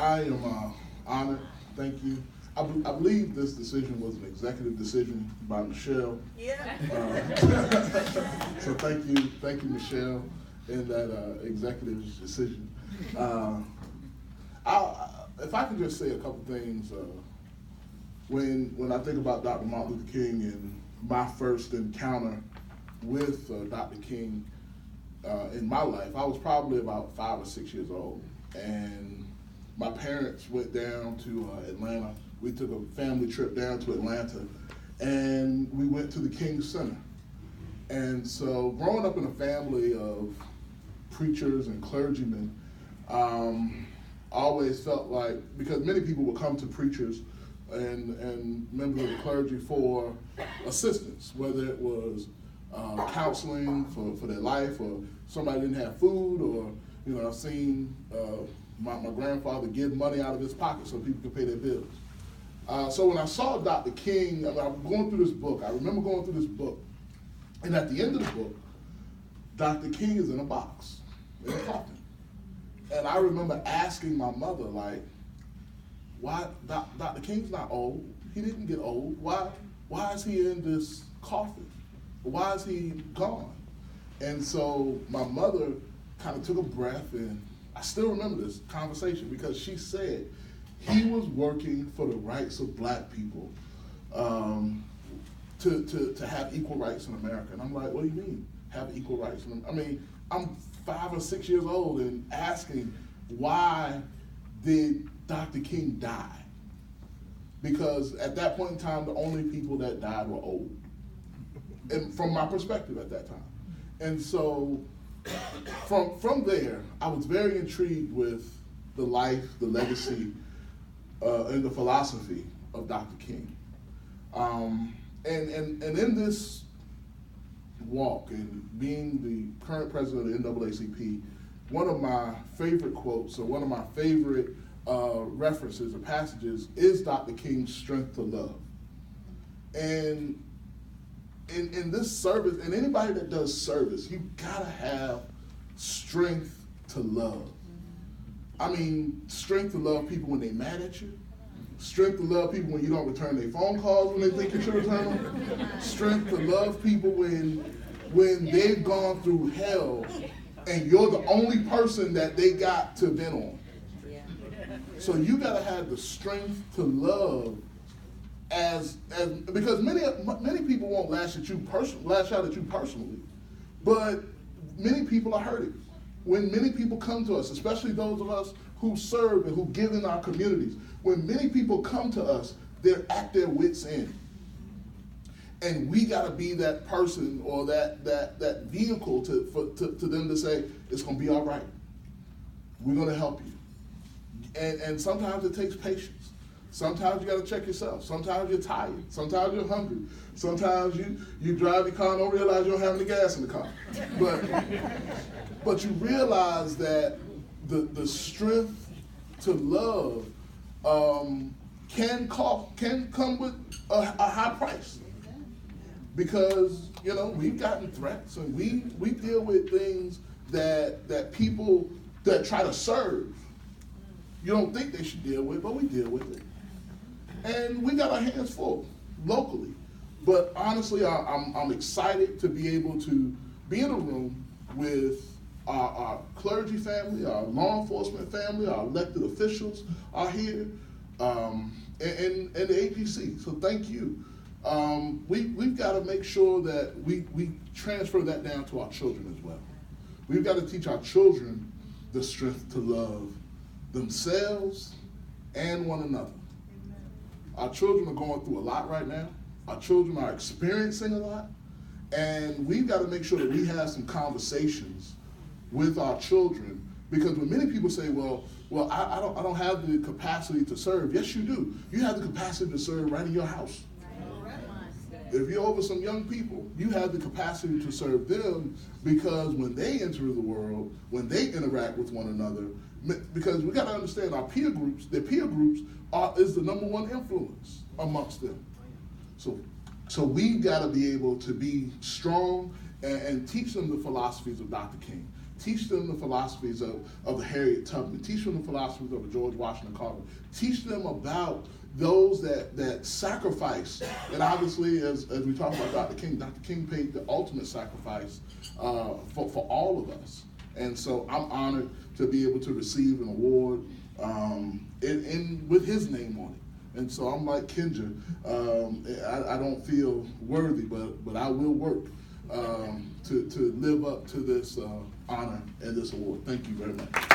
I am honored. Thank you. I believe this decision was an executive decision by Michelle. Yeah. So thank you, Michelle, in that executive decision. If I could just say a couple things, when I think about Dr. Martin Luther King and my first encounter with Dr. King in my life, I was probably about 5 or 6 years old, and my parents went down to Atlanta. We took a family trip down to Atlanta, and we went to the King Center. And so growing up in a family of preachers and clergymen, always felt like, because many people would come to preachers and members of the clergy for assistance, whether it was counseling for their life, or somebody didn't have food, or I've seen my grandfather give money out of his pocket so people could pay their bills. So when I saw Dr. King, I was going through this book. I remember going through this book, and at the end of the book, Dr. King is in a box, in a coffin. And I remember asking my mother, like, why, Dr. King's not old. He didn't get old. Why is he in this coffin? Why is he gone? And so my mother kind of took a breath, and I still remember this conversation because she said he was working for the rights of black people to have equal rights in America. And I'm like, what do you mean, have equal rights? I mean, I'm 5 or 6 years old and asking, why did Dr. King die? Because at that point in time, the only people that died were old, and from my perspective at that time. And so from there, I was very intrigued with the life, the legacy, and the philosophy of Dr. King. And in this walk and being the current president of the NAACP, one of my favorite quotes, or one of my favorite references or passages, is Dr. King's strength to love. And in this service, and anybody that does service, you gotta have strength to love. I mean, strength to love people when they're mad at you. Strength to love people when you don't return their phone calls when they think you should return them. Strength to love people when they've gone through hell and you're the only person that they got to vent on. So you gotta have the strength to love because many people won't lash out at you personally, but many people are hurting. When many people come to us, especially those of us who serve and who give in our communities, when many people come to us, they're at their wits' end. And we gotta be that person or that vehicle to them to say, it's gonna be all right. We're gonna help you. And sometimes it takes patience. Sometimes you gotta check yourself. Sometimes you're tired. Sometimes you're hungry. Sometimes you drive your car and don't realize you don't have any gas in the car. But you realize that the strength to love can come with a high price. Because, we've gotten threats, and we deal with things that people that try to serve, you don't think they should deal with, but we deal with it. And we got our hands full locally. But honestly, I'm excited to be able to be in a room with our clergy family, our law enforcement family, our elected officials are here, and the AGC. So thank you. We've got to make sure that we transfer that down to our children as well. We've got to teach our children the strength to love themselves and one another. Our children are going through a lot right now. Our children are experiencing a lot. And we've got to make sure that we have some conversations with our children, because when many people say, well, I don't have the capacity to serve. Yes, you do. You have the capacity to serve right in your house. If you're over some young people, you have the capacity to serve them, because when they enter the world, when they interact with one another, because we got to understand their peer groups is the number one influence amongst them. So we've got to be able to be strong and teach them the philosophies of Dr. King. Teach them the philosophies of the Harriet Tubman. Teach them the philosophies of George Washington Carver. Teach them about those that sacrifice. And obviously, as we talk about Dr. King paid the ultimate sacrifice for all of us. And so I'm honored to be able to receive an award with his name on it. And so I'm like Kendra, I don't feel worthy, but I will work to live up to this honor and this award. Thank you very much.